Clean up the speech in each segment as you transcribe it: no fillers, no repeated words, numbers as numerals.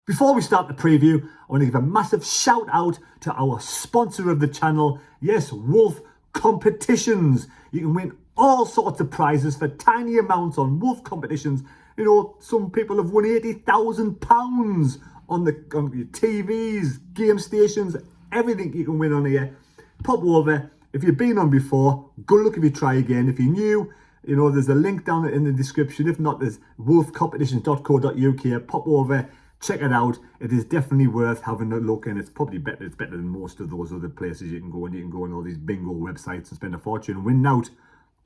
Before we start the preview, I want to give a massive shout out to our sponsor of the channel. Yes, Wolf Competitions. You can win all sorts of prizes for tiny amounts on Wolf Competitions. You know, some people have won £80,000 on your TVs, game stations, everything you can win on here. Pop over. If you've been on before, good luck if you try again. If you're new, you know, there's a link down in the description. If not, there's wolfcompetitions.co.uk. Pop over. Check it out. It is definitely worth having a look, and it's probably better. It's better than most of those other places you can go, and you can go on all these bingo websites and spend a fortune and win out.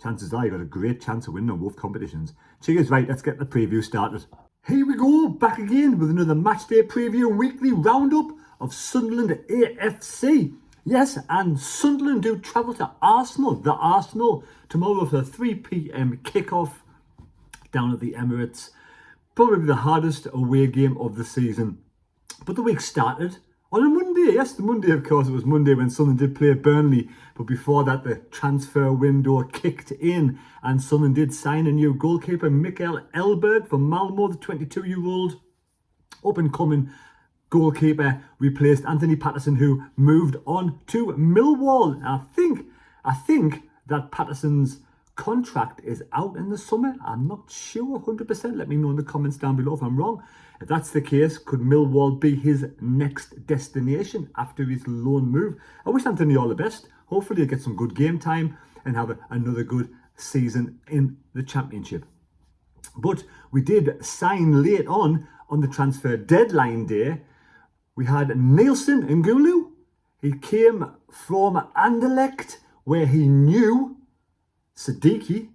Chances are you got a great chance of winning on Wolf Competitions. Cheers, right, let's get the preview started. Here we go, back again with another matchday preview and weekly roundup of Sunderland AFC. Yes, and Sunderland do travel to Arsenal, the Arsenal, tomorrow for a 3 p.m. kickoff down at the Emirates. Probably the hardest away game of the season. But the week started on a Monday. Yes, the Monday, of course, it was Monday when Sunderland did play Burnley. But before that, the transfer window kicked in and Sunderland did sign a new goalkeeper, Mikael Elberg from Malmo, the 22-year-old up-and-coming goalkeeper. Replaced Anthony Patterson, who moved on to Millwall. And I think that Patterson's contract is out in the summer. I'm not sure 100%. Let me know in the comments down below if I'm wrong. If that's the case, could Millwall be his next destination after his loan move? I wish Anthony all the best. Hopefully he'll get some good game time and have another good season in the Championship. But we did sign late on the transfer deadline day. We had Nielsen Ngulu. He came from Anderlecht, where he knew Siddiqui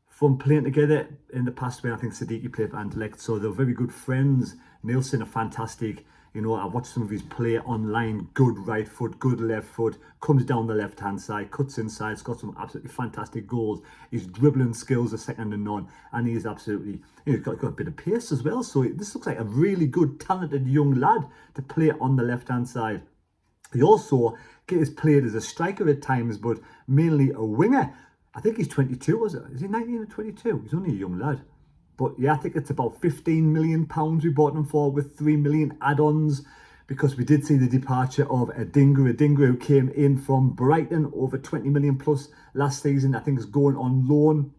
from playing together in the past when I think Siddiqui played for Anderlecht. So they're very good friends. Nielsen, a fantastic, you know, I watched some of his play online. Good right foot, good left foot, comes down the left-hand side, cuts inside, has got some absolutely fantastic goals. His dribbling skills are second to none. And he is absolutely, you know, got a bit of pace as well. So this looks like a really good, talented young lad to play on the left-hand side. He also gets played as a striker at times, but mainly a winger. I think he's 22, was it? Is he 19 or 22? He's only a young lad. But yeah, I think it's about £15 million we bought him for with 3 million add-ons, because we did see the departure of Adingra, who came in from Brighton, over 20 million plus last season. I think is going on loan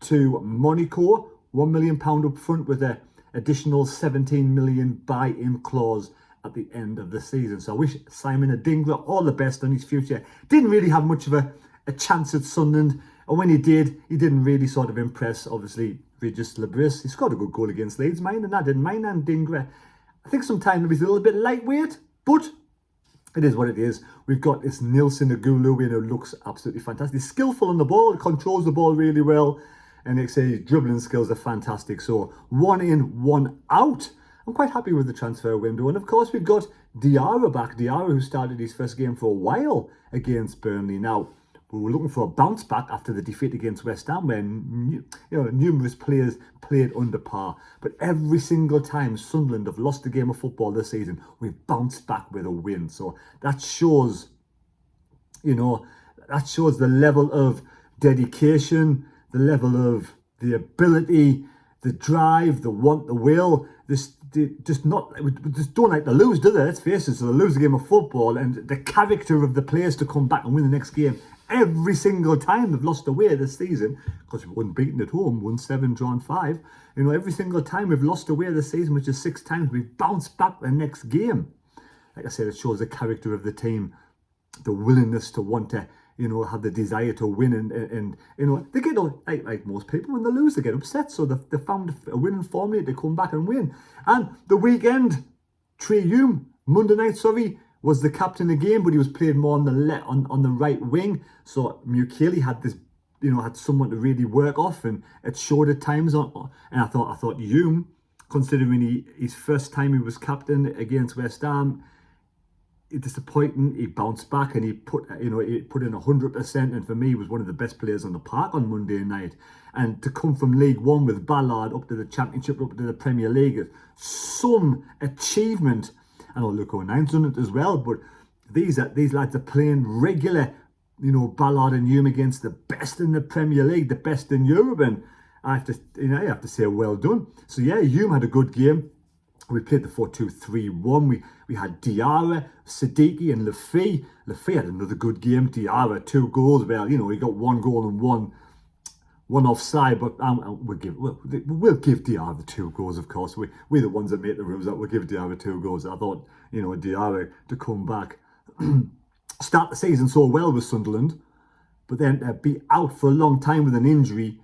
to Monaco, £1 million up front with an additional 17 million buy-in clause at the end of the season. So I wish Simon Adingra all the best on his future. Didn't really have much of a chance at Sunderland, and when he did, he didn't really sort of impress. Obviously, Regis Labris, he scored a good goal against Leeds, mind, and I didn't mind. And Dingra, I think sometimes he's a little bit lightweight, but it is what it is. We've got this Nielsen Ngulu, you know, looks absolutely fantastic. He's skillful on the ball, controls the ball really well, and like I say, his dribbling skills are fantastic. So 1 in, 1 out. I'm quite happy with the transfer window. And of course, we've got Diarra back. Diarra, who started his first game for a while against Burnley. Now, we were looking for a bounce back after the defeat against West Ham, when, you know, numerous players played under par. But every single time Sunderland have lost a game of football this season, we've bounced back with a win. So that shows, you know, that shows the level of dedication, the level of the ability, the drive, the want, the will. We just don't like to lose, do they? Let's face it. So they lose a game of football, and the character of the players to come back and win the next game. Every single time they've lost away this season, because we weren't beaten at home, won 7, drawn 5. You know, every single time we've lost away this season, which is 6 times, we've bounced back the next game. Like I said, it shows the character of the team, the willingness to want to, you know, have the desire to win, and you know, they get, like most people, when they lose, they get upset. So they found a winning formula to come back and win. And the weekend, Trey Hume, Monday night, was the captain of the game, but he was playing more on the right wing. So Mukiele had this, you know, had someone to really work off, and it showed at times. And I thought Hume, considering his first time he was captain against West Ham, disappointing. He bounced back and he put in 100%, and for me, he was one of the best players on the park on Monday night. And to come from League One with Ballard up to the Championship, up to the Premier League, is some achievement. I know Luke O'Nine's done it as well, but these lads are playing regular, you know, Ballard and Hume against the best in the Premier League, the best in Europe, and I have to say well done. So yeah, Hume had a good game. We played the 4-2-3-1. We had Diarra, Siddiqui and Lafay. Lafay had another good game. Diarra, 2 goals. Well, you know, he got 1 goal and one offside, but we'll give Diarra 2 goals, of course. We're the ones that make the rules, that we'll give Diarra 2 goals. I thought, you know, Diarra to come back, start the season so well with Sunderland, but then be out for a long time with an injury,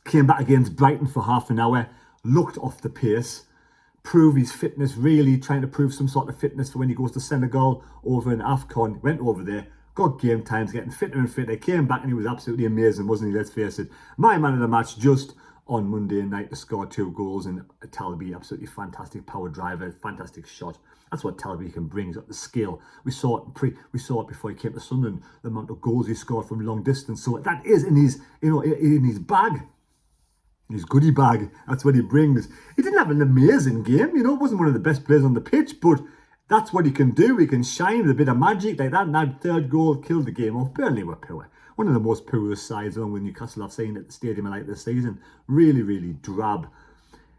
came back against Brighton for half an hour, looked off the pace, prove his fitness, really trying to prove some sort of fitness for when he goes to Senegal over in AFCON. Went over there, got game times, getting fitter and fitter, came back and he was absolutely amazing, wasn't he? Let's face it. My man of the match just on Monday night to score 2 goals, and Talby, absolutely fantastic power driver, fantastic shot. That's what Talby can bring, is up the skill. We saw it before he came to Sunderland, the amount of goals he scored from long distance. So that is in his, you know, in his bag. His goodie bag, that's what he brings. He didn't have an amazing game, you know, wasn't one of the best players on the pitch, but that's what he can do. He can shine with a bit of magic like that, and that 3rd goal killed the game off. Burnley were poor. One of the most poorest sides along with Newcastle I've seen at the stadium like this season. Really, really drab.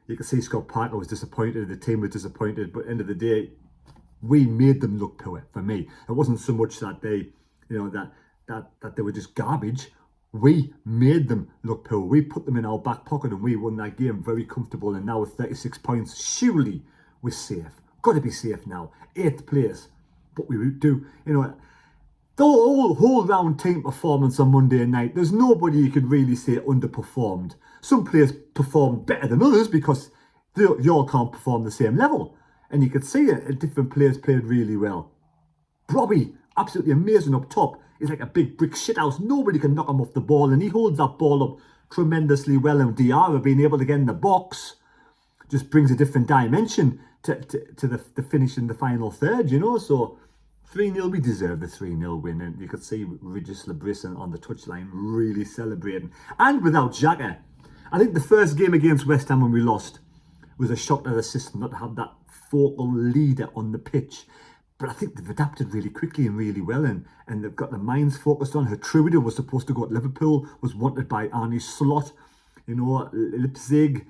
You can see Scott Parker was disappointed, the team was disappointed, but at the end of the day, we made them look poor for me. It wasn't so much that they, you know, that they were just garbage. We made them look poor. We put them in our back pocket and we won that game very comfortable. And now with 36 points, surely we're safe. Got to be safe now. 8th place. But we do, you know, the whole round team performance on Monday night, there's nobody you could really say underperformed. Some players performed better than others because they all can't perform the same level. And you could see it, different players played really well. Robbie, absolutely amazing up top. He's like a big brick shithouse. Nobody can knock him off the ball, and he holds that ball up tremendously well. And Diarra being able to get in the box just brings a different dimension to the finish in the final third, you know. So 3-0, we deserve the 3-0 win. And you could see Regis Labrisson on the touchline really celebrating. And without Xhaka, I think the first game against West Ham when we lost was a shock to the system not to have that focal leader on the pitch. But I think they've adapted really quickly and really well, and they've got their minds focused on. Hertruida was supposed to go to Liverpool, was wanted by Arne Slot. You know, Leipzig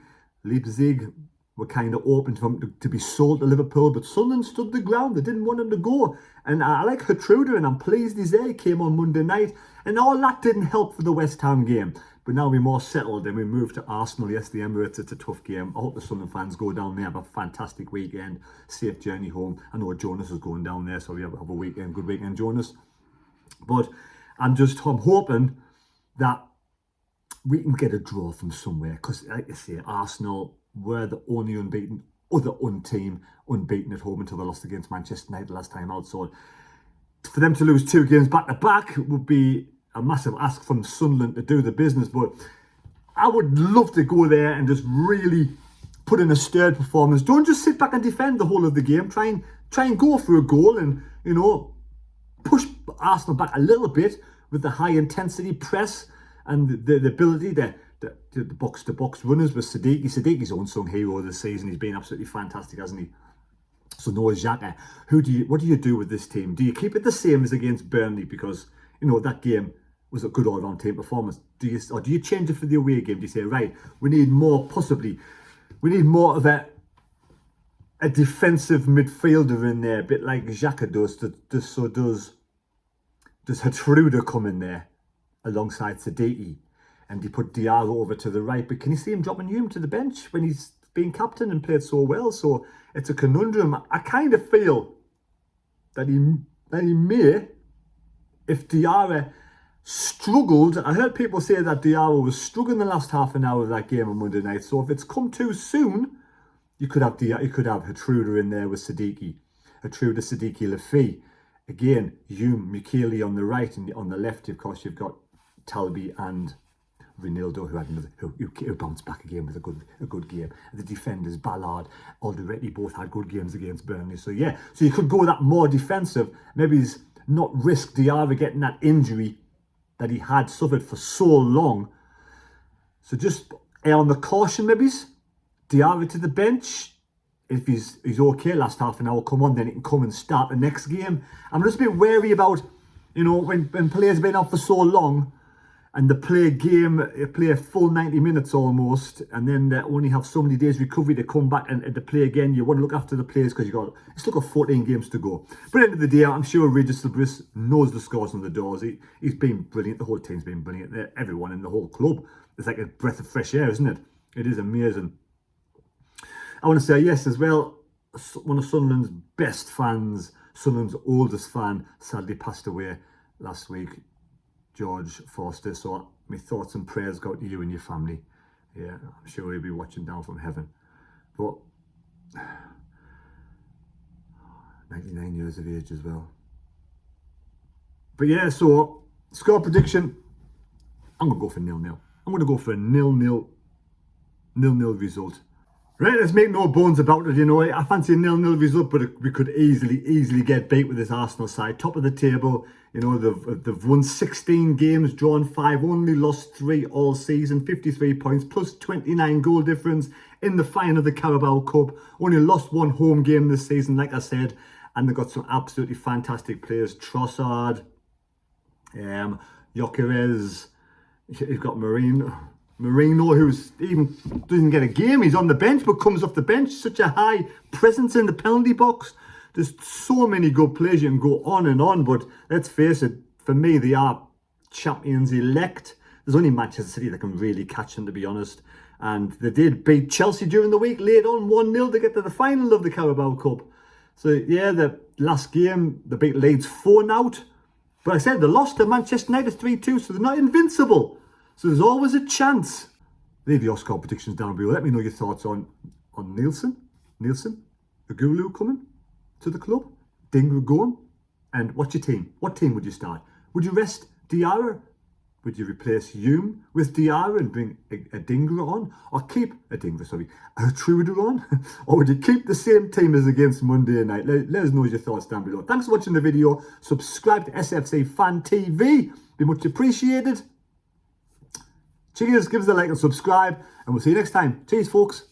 were kind of open to him to be sold to Liverpool, but Sunderland stood the ground. They didn't want him to go. And I like Hertruida, and I'm pleased he's there. He came on Monday night, and all that didn't help for the West Ham game. But now we're more settled and we move to Arsenal. Yes, the Emirates, it's a tough game. I hope the Sunderland fans go down there, have a fantastic weekend, safe journey home. I know Jonas is going down there, so we have a weekend, good weekend, Jonas. But I'm hoping that we can get a draw from somewhere. Because, like I say, Arsenal were the only other team unbeaten at home until they lost against Manchester United last time out. So for them to lose 2 games back to back would be a massive ask from Sunderland to do the business, but I would love to go there and just really put in a stirred performance. Don't just sit back and defend the whole of the game. Try and go for a goal and, you know, push Arsenal back a little bit with the high intensity press and the ability the box to box runners with Siddiqui. Siddiqui's unsung hero this season. He's been absolutely fantastic, hasn't he? So Noah Xhaka. What do you do with this team? Do you keep it the same as against Burnley, because, you know, that game was a good all-round team performance? Do you change it for the away game? Do you say, right, we need more of a defensive midfielder in there, a bit like Xhaka does. Does Hertruida come in there alongside Siddiqui, and you put Diarra over to the right? But can you see him dropping Hume to the bench when he's been captain and played so well? So it's a conundrum. I kind of feel that he may, if Diarra struggled. I heard people say that Diarra was struggling the last half an hour of that game on Monday night. So if it's come too soon, you could have Hertruida in there with Siddiqui. Hertruida, Siddiqui, Lafay. Again, Hume, Michele on the right, and on the left, of course, you've got Talby and Ronaldo, who bounced back again with a good game. The defenders, Ballard, Alderweireld, both had good games against Burnley. So yeah, so you could go that more defensive. Maybe he's not risk Diarra getting that injury that he had suffered for so long. So just err on the caution, maybe. Diarra to the bench. If he's okay last half an hour, come on, then he can come and start the next game. I'm just a bit wary about, you know, when players have been out for so long, and they play a game, they play a full 90 minutes almost, and then they only have so many days recovery to come back and to play again. You want to look after the players because it's still got 14 games to go. But at the end of the day, I'm sure Regis Lebris knows the scores on the doors. He's been brilliant. The whole team's been brilliant. Everyone in the whole club. It's like a breath of fresh air, isn't it? It is amazing. I want to say yes as well. One of Sunderland's best fans, Sunderland's oldest fan, sadly passed away last week. George Forster. So my thoughts and prayers go to you and your family. Yeah, I'm sure he'll be watching down from heaven. But 99 years of age as well. But yeah, so score prediction, I'm going to go for 0-0. I'm going to go for a 0-0 result. Right, let's make no bones about it, you know. I fancy a 0-0 result, but we could easily get beat with this Arsenal side. Top of the table, you know, they've won 16 games, drawn 5, only lost 3 all season, 53 points, plus 29 goal difference in the final of the Carabao Cup. Only lost 1 home game this season, like I said, and they've got some absolutely fantastic players. Trossard, Gyökeres, you've got Marino, who's even doesn't get a game. He's on the bench, but comes off the bench. Such a high presence in the penalty box. There's so many good players. You can go on and on, but let's face it, for me, they are champions elect. There's only Manchester City that can really catch them, to be honest. And they did beat Chelsea during the week, late on 1-0 to get to the final of the Carabao Cup. So yeah, the last game, they beat Leeds 4-0. But I said they lost to Manchester United 3-2, so they're not invincible. So there's always a chance. Leave your score predictions down below. Let me know your thoughts on Nielsen, Agulu coming to the club, Dingra going, and what's your team? What team would you start? Would you rest Diarra? Would you replace Hume with Diarra and bring a Dingra on? Or keep a Truder on? Or would you keep the same team as against Monday night? Let us know your thoughts down below. Thanks for watching the video. Subscribe to SFC Fan TV. Be much appreciated. Cheers, give us a like and subscribe, and we'll see you next time. Cheers, folks.